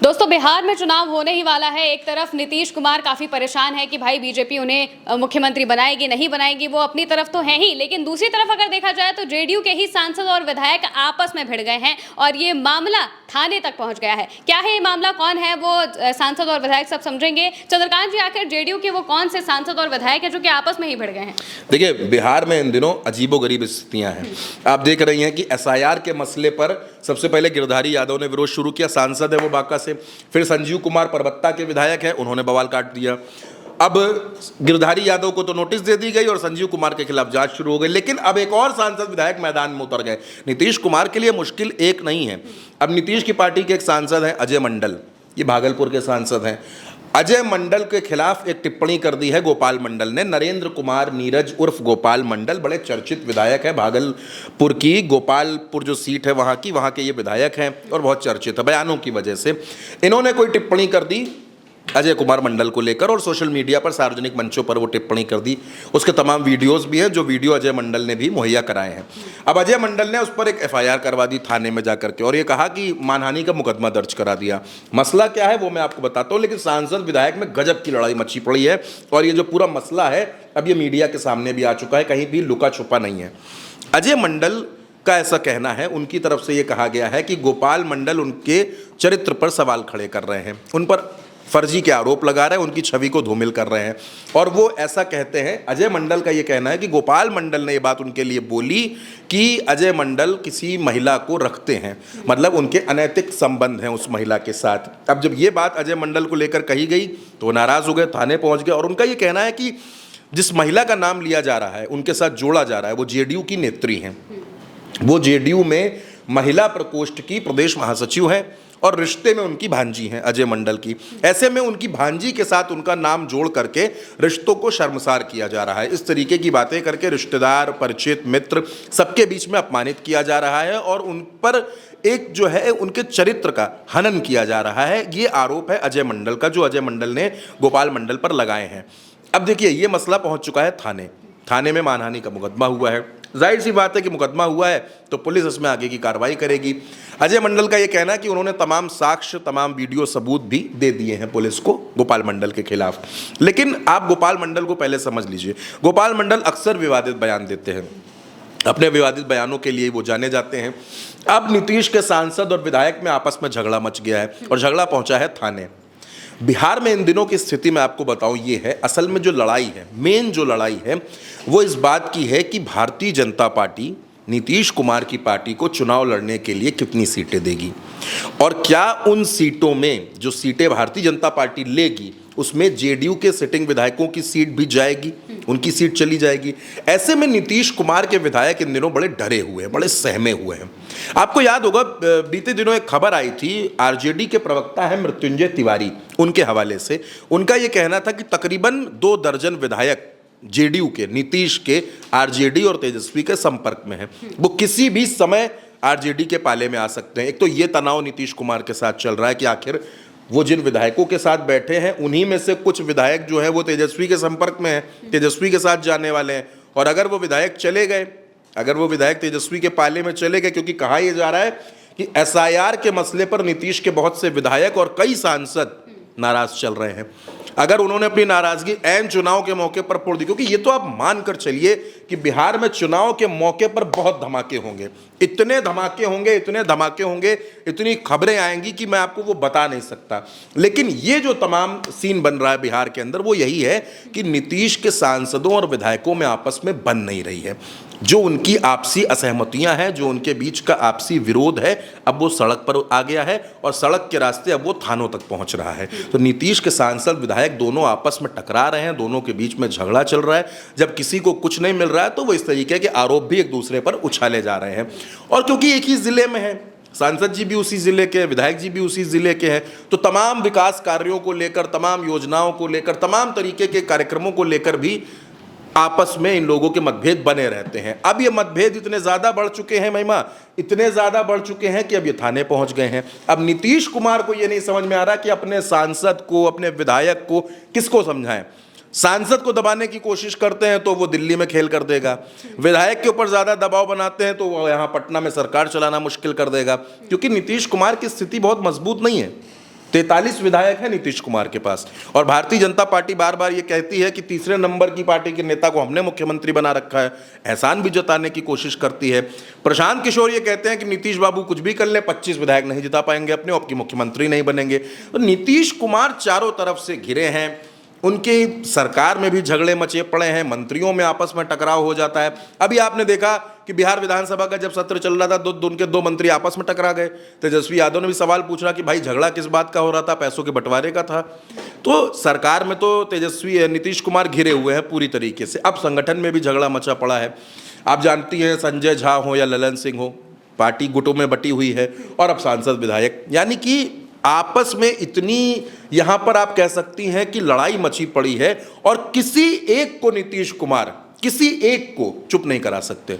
दोस्तों, बिहार में चुनाव होने ही वाला है। एक तरफ नीतीश कुमार काफी परेशान है कि भाई बीजेपी उन्हें मुख्यमंत्री बनाएगी नहीं बनाएगी, वो अपनी तरफ तो है ही, लेकिन दूसरी तरफ अगर देखा जाए तो जेडीयू के ही सांसद और विधायक आपस में भिड़ गए हैं और ये मामला थाने तक पहुंच गया है। क्या है ये मामला, कौन है वो सांसद और विधायक, सब समझेंगे। चंद्रकांत जी, आखिर जेडीयू के वो कौन से सांसद और विधायक है जो कि आपस में ही भिड़ गए हैं? देखिए, बिहार में इन दिनों अजीबोगरीब स्थितियां हैं। आप देख रही हैं कि एसआईआर के मसले पर सबसे पहले गिरधारी यादव ने विरोध शुरू किया, सांसद है वो बांका से। फिर संजीव कुमार परबत्ता के विधायक हैं, उन्होंने बवाल काट दिया। अब गिरधारी यादव को तो नोटिस दे दी गई और संजीव कुमार के खिलाफ जांच शुरू हो गई, लेकिन अब एक और सांसद विधायक मैदान में उतर गए। नीतीश कुमार के लिए मुश्किल एक नहीं है। अब नीतीश की पार्टी के एक सांसद हैं अजय मंडल, ये भागलपुर के सांसद हैं। अजय मंडल के खिलाफ एक टिप्पणी कर दी है गोपाल मंडल ने। नरेंद्र कुमार नीरज उर्फ गोपाल मंडल बड़े चर्चित विधायक हैं, भागलपुर की गोपालपुर जो सीट है वहाँ के ये विधायक हैं और बहुत चर्चित है बयानों की वजह से। इन्होंने कोई टिप्पणी कर दी अजय कुमार मंडल को लेकर और सोशल मीडिया पर सार्वजनिक मंचों पर वो टिप्पणी कर दी। उसके तमाम वीडियोस भी हैं जो वीडियो अजय मंडल ने भी मुहैया कराए हैं। अब अजय मंडल ने उस पर एक एफआईआर करवा दी थाने में जाकर के और ये कहा कि मानहानि का मुकदमा दर्ज करा दिया। मसला क्या है वो मैं आपको बताता हूँ, लेकिन सांसद विधायक में गजब की लड़ाई मची पड़ी है और ये जो पूरा मसला है अब ये मीडिया के सामने भी आ चुका है, कहीं भी लुका छुपा नहीं है। अजय मंडल का ऐसा कहना है, उनकी तरफ से ये कहा गया है कि गोपाल मंडल उनके चरित्र पर सवाल खड़े कर रहे हैं, उन पर फर्जी के आरोप लगा रहे हैं, उनकी छवि को धूमिल कर रहे हैं। और वो ऐसा कहते हैं, अजय मंडल का ये कहना है कि गोपाल मंडल ने ये बात उनके लिए बोली कि अजय मंडल किसी महिला को रखते हैं, मतलब उनके अनैतिक संबंध हैं उस महिला के साथ। अब जब ये बात अजय मंडल को लेकर कही गई तो नाराज हो गए, थाने पहुंच गए और उनका ये कहना है कि जिस महिला का नाम लिया जा रहा है, उनके साथ जोड़ा जा रहा है, वो जेडीयू की नेत्री हैं। वो जेडीयू में महिला प्रकोष्ठ की प्रदेश महासचिव हैं और रिश्ते में उनकी भांजी हैं अजय मंडल की। ऐसे में उनकी भांजी के साथ उनका नाम जोड़ करके रिश्तों को शर्मसार किया जा रहा है। इस तरीके की बातें करके रिश्तेदार, परिचित, मित्र सबके बीच में अपमानित किया जा रहा है और उन पर एक जो है उनके चरित्र का हनन किया जा रहा है। ये आरोप है अजय मंडल का, जो अजय मंडल ने गोपाल मंडल पर लगाए हैं। अब देखिए, ये मसला पहुंच चुका है थाने में मानहानि का मुकदमा हुआ है। जाहिर सी बात है कि मुकदमा हुआ है तो पुलिस इसमें आगे की कार्रवाई करेगी। अजय मंडल का यह कहना है कि उन्होंने तमाम साक्ष्य, तमाम वीडियो सबूत भी दे दिए हैं पुलिस को गोपाल मंडल के खिलाफ। लेकिन आप गोपाल मंडल को पहले समझ लीजिए, गोपाल मंडल अक्सर विवादित बयान देते हैं, अपने विवादित बयानों के लिए वो जाने जाते हैं। अब नीतीश के सांसद और विधायक में आपस में झगड़ा मच गया है और झगड़ा पहुंचा है थाने। बिहार में इन दिनों की स्थिति मैं आपको बताऊं ये है, असल में जो लड़ाई है, मेन जो लड़ाई है वो इस बात की है कि भारतीय जनता पार्टी नीतीश कुमार की पार्टी को चुनाव लड़ने के लिए कितनी सीटें देगी और क्या उन सीटों में जो सीटें भारतीय जनता पार्टी लेगी उसमें जेडीयू के सिटिंग विधायकों की सीट भी जाएगी, उनकी सीट चली जाएगी। ऐसे में नीतीश कुमार के विधायक इन दिनों बड़े डरे हुए हैं, बड़े सहमे हुए हैं। आपको याद होगा बीते दिनों एक खबर आई थी, आरजेडी के प्रवक्ता है मृत्युंजय तिवारी, उनके हवाले से उनका यह कहना था कि तकरीबन 2 दर्जन विधायक जेडीयू के, नीतीश के, आरजेडी और तेजस्वी के संपर्क में हैं। वो किसी भी समय आरजेडी के पाले में आ सकते हैं। एक तो ये तनाव नीतीश कुमार के साथ चल रहा है कि आखिर वो जिन विधायकों के साथ बैठे हैं उन्हीं में से कुछ विधायक जो है वो तेजस्वी के संपर्क में हैं, तेजस्वी के साथ जाने वाले हैं। और अगर वो विधायक चले गए, अगर वो विधायक तेजस्वी के पाले में चले गए, क्योंकि कहा यह जा रहा है कि एसआईआर के मसले पर नीतीश के बहुत से विधायक और कई सांसद नाराज चल रहे हैं, अगर उन्होंने अपनी नाराजगी ऐन चुनाव के मौके पर फोड़ दी, क्योंकि ये तो आप मान कर चलिए कि बिहार में चुनाव के मौके पर बहुत धमाके होंगे, इतने धमाके होंगे, इतने धमाके होंगे, इतनी खबरें आएंगी कि मैं आपको वो बता नहीं सकता। लेकिन ये जो तमाम सीन बन रहा है बिहार के अंदर वो यही है कि नीतीश के सांसदों और विधायकों में आपस में बन नहीं रही है। जो उनकी आपसी असहमतियां हैं, जो उनके बीच का आपसी विरोध है, अब वो सड़क पर आ गया है और सड़क के रास्ते अब वो थानों तक पहुंच रहा है। तो नीतीश के सांसद विधायक दोनों आपस में टकरा रहे हैं, दोनों के बीच में झगड़ा चल रहा है। जब किसी को कुछ नहीं मिल रहा है तो वो इस तरीके के आरोप भी एक दूसरे पर उछाले जा रहे हैं। और क्योंकि एक ही जिले में है, सांसद जी भी उसी जिले के, विधायक जी भी उसी जिले के हैं, तो तमाम विकास कार्यों को लेकर, तमाम योजनाओं को लेकर, तमाम तरीके के कार्यक्रमों को लेकर भी आपस में इन लोगों के मतभेद बने रहते हैं। अब ये मतभेद इतने ज्यादा बढ़ चुके हैं महिमा, इतने ज्यादा बढ़ चुके हैं कि अब ये थाने पहुंच गए हैं। अब नीतीश कुमार को ये नहीं समझ में आ रहा कि अपने सांसद को, अपने विधायक को किसको समझाएं। सांसद को दबाने की कोशिश करते हैं तो वो दिल्ली में खेल कर देगा, विधायक के ऊपर ज्यादा दबाव बनाते हैं तो वो यहाँ पटना में सरकार चलाना मुश्किल कर देगा, क्योंकि नीतीश कुमार की स्थिति बहुत मजबूत नहीं है। 43 विधायक है नीतीश कुमार के पास, और भारतीय जनता पार्टी बार बार ये कहती है कि तीसरे नंबर की पार्टी के नेता को हमने मुख्यमंत्री बना रखा है, एहसान भी जताने की कोशिश करती है। प्रशांत किशोर ये कहते हैं कि नीतीश बाबू कुछ भी कर ले, 25 विधायक नहीं जिता पाएंगे अपने, आपकी मुख्यमंत्री नहीं बनेंगे। तो नीतीश कुमार चारों तरफ से घिरे हैं, उनकी सरकार में भी झगड़े मचे पड़े हैं, मंत्रियों में आपस में टकराव हो जाता है। अभी आपने देखा कि बिहार विधानसभा का जब सत्र चल रहा था, उनके दो मंत्री आपस में टकरा गए। तेजस्वी यादव ने भी सवाल पूछा कि भाई झगड़ा किस बात का हो रहा था, पैसों के बंटवारे का था। तो सरकार में तो नीतीश कुमार घिरे हुए हैं पूरी तरीके से। अब संगठन में भी झगड़ा मचा पड़ा है। आप जानती हैं, संजय झा हो या ललन सिंह हो, पार्टी गुटों में बटी हुई है, और अब सांसद विधायक, यानी कि आपस में इतनी यहां पर आप कह सकती हैं कि लड़ाई मची पड़ी है, और किसी एक को नीतीश कुमार किसी एक को चुप नहीं करा सकते।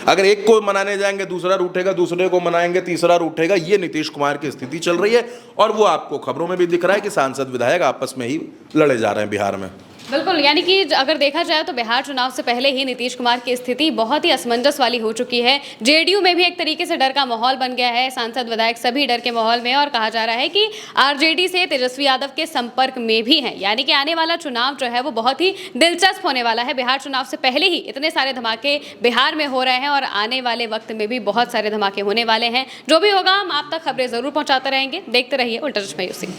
अगर एक को मनाने जाएंगे दूसरा रूठेगा, दूसरे को मनाएंगे तीसरा रूठेगा। ये नीतीश कुमार की स्थिति चल रही है, और वो आपको खबरों में भी दिख रहा है कि सांसद विधायक आपस में ही लड़े जा रहे हैं बिहार में। बिल्कुल, यानी कि अगर देखा जाए तो बिहार चुनाव से पहले ही नीतीश कुमार की स्थिति बहुत ही असमंजस वाली हो चुकी है। जेडीयू में भी एक तरीके से डर का माहौल बन गया है, सांसद विधायक सभी डर के माहौल में, और कहा जा रहा है कि आरजेडी से तेजस्वी यादव के संपर्क में भी हैं। यानी कि आने वाला चुनाव जो है वो बहुत ही दिलचस्प होने वाला है। बिहार चुनाव से पहले ही इतने सारे धमाके बिहार में हो रहे हैं, और आने वाले वक्त में भी बहुत सारे धमाके होने वाले हैं। जो भी होगा हम आप तक खबरें जरूर पहुंचाते रहेंगे। देखते रहिए उल्टा चश्मा यूसी।